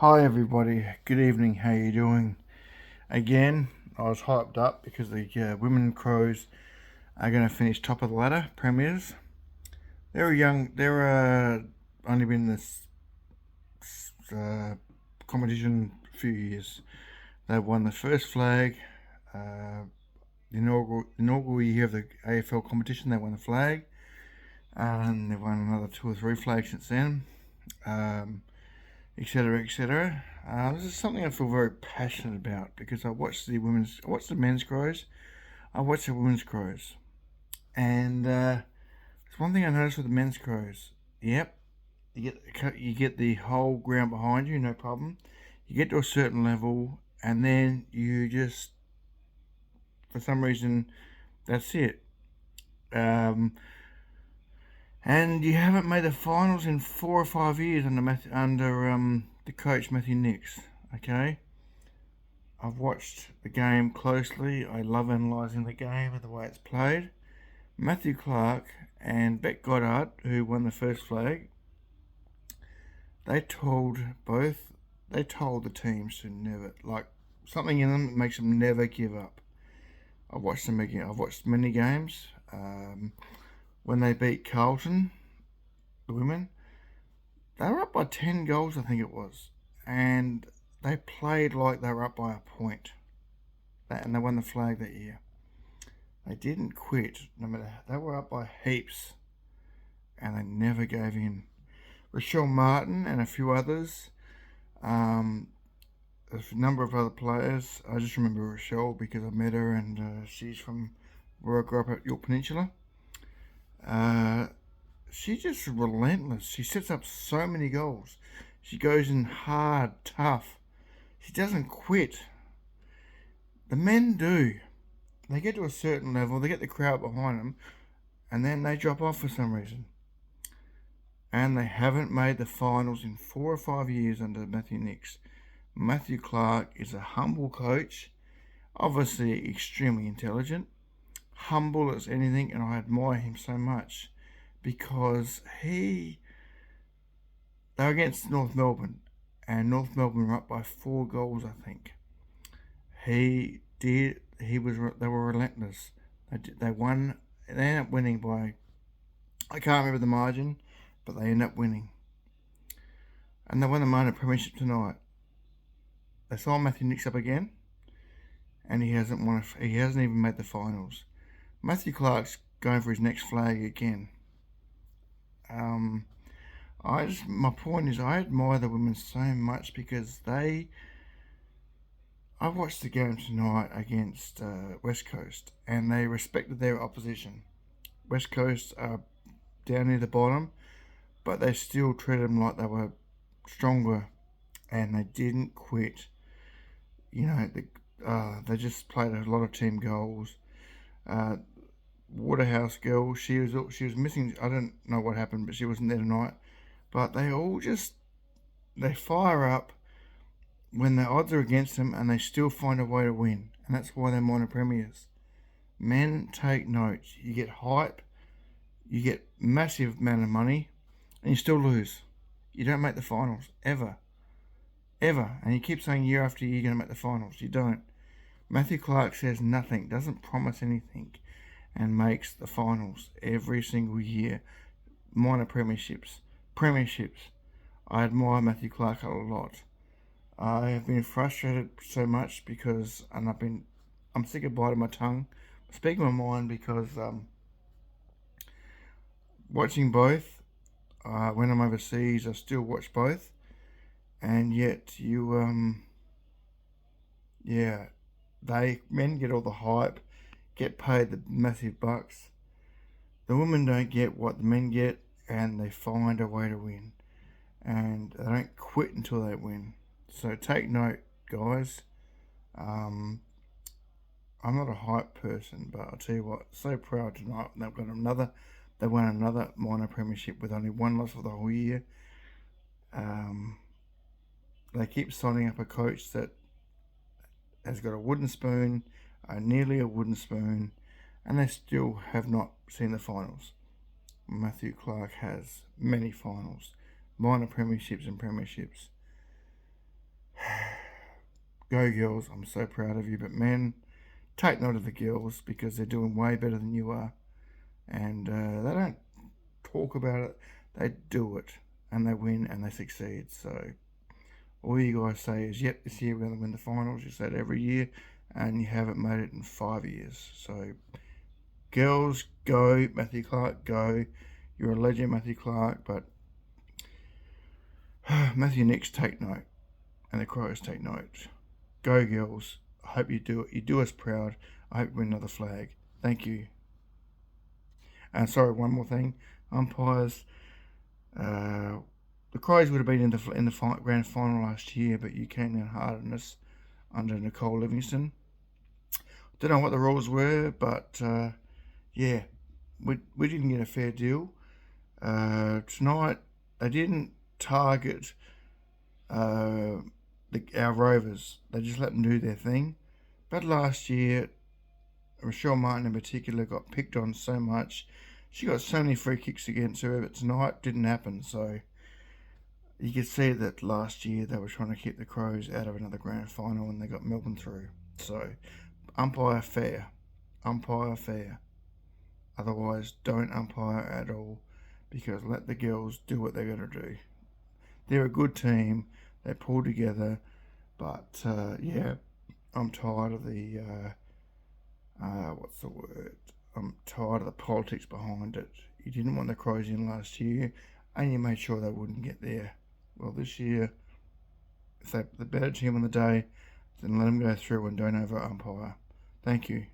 Hi everybody, good evening, how you doing? Again, I was hyped up because the women Crows are going to finish top of the ladder, premiers. They're only been in this competition a few years. They won the first flag, the inaugural year of the AFL competition, they won the flag, and they've won another two or three flags since then. Etc. etc. This is something I feel very passionate about because I watch the men's Crows, I watch the women's Crows, and it's one thing I noticed with the men's Crows. Yep, you get the whole ground behind you, no problem. You get to a certain level, and then you just, for some reason, that's it. And you haven't made the finals in 4 or 5 years under the coach Matthew Nix. Okay, I've watched the game closely. I love analysing the game and the way it's played. Matthew Clark and Beck Goddard, who won the first flag, they told the teams to never, like, something in them that makes them never give up. I've watched them again. I've watched many games. When they beat Carlton, the women, they were up by 10 goals, I think it was, and they played like they were up by a point. And they won the flag that year. They didn't quit, no matter, they were up by heaps, and they never gave in. Rochelle Martin and a few others, a number of other players. I just remember Rochelle because I met her, and she's from where I grew up at York Peninsula. She's just relentless. She sets up so many goals. She goes in hard, tough. She doesn't quit. The men do. They get to a certain level, they get the crowd behind them, and then they drop off for some reason. And they haven't made the finals in 4 or 5 years under Matthew Nix. Matthew Clark is a humble coach, obviously extremely intelligent, humble as anything, and I admire him so much because they were against North Melbourne, and North Melbourne were up by 4 goals, I think. They were relentless. They won. They ended up winning by, I can't remember the margin, but they ended up winning. And they won the minor premiership tonight. They signed Matthew Nix up again, and he hasn't even made the finals. Matthew Clark's going for his next flag again. My point is, I admire the women so much because I watched the game tonight against West Coast, and they respected their opposition. West Coast are down near the bottom, but they still treated them like they were stronger, and they didn't quit. They just played a lot of team goals. Waterhouse girl, she was missing. I don't know what happened, but she wasn't there tonight. But they fire up when the odds are against them, and they still find a way to win, and that's why they're minor premiers. Men, take note. You get hype, you get massive amount of money, and you still lose. You don't make the finals ever, and you keep saying year after year you're going to make the finals. You don't. Matthew Clark says nothing, doesn't promise anything, and makes the finals every single year. Minor premierships. I admire Matthew Clark a lot. I have been frustrated so much because, and I'm sick of biting my tongue, speaking my mind because watching both. When I'm overseas, I still watch both, and yet men get all the hype, get paid the massive bucks. The women don't get what the men get, and they find a way to win, and they don't quit until they win. So take note, guys. I'm not a hype person, but I'll tell you what, so proud tonight. They won another minor premiership with only one loss for the whole year. They keep signing up a coach that has got a wooden spoon, nearly a wooden spoon, and they still have not seen the finals. Matthew Clark has many finals, minor premierships and premierships. Go girls, I'm so proud of you. But men, take note of the girls because they're doing way better than you are. And they don't talk about it, they do it. And they win and they succeed. So all you guys say is, yep, this year we're going to win the finals. You say it every year, and you haven't made it in 5 years. So, girls, go. Matthew Clark, go. You're a legend, Matthew Clark, but Matthew Nicks, take note. And the Crows take note. Go, girls. I hope you do it. You do us proud. I hope you win another flag. Thank you. And sorry, one more thing. Umpires. The Crows would have been in the grand final last year, but you came down hard on us under Nicole Livingston. Don't know what the rules were, but yeah, we didn't get a fair deal. Tonight, they didn't target our Rovers. They just let them do their thing. But last year, Rochelle Martin in particular got picked on so much. She got so many free kicks against her, but tonight didn't happen. So you could see that last year they were trying to keep the Crows out of another grand final and they got Melbourne through. So umpire fair. Umpire fair. Otherwise, don't umpire at all because let the girls do what they're going to do. They're a good team. They pull together. But, yeah, I'm tired of the, what's the word? I'm tired of the politics behind it. You didn't want the Crows in last year and you made sure they wouldn't get there. Well, this year, if they're the better team on the day, then let them go through and don't over umpire. Thank you.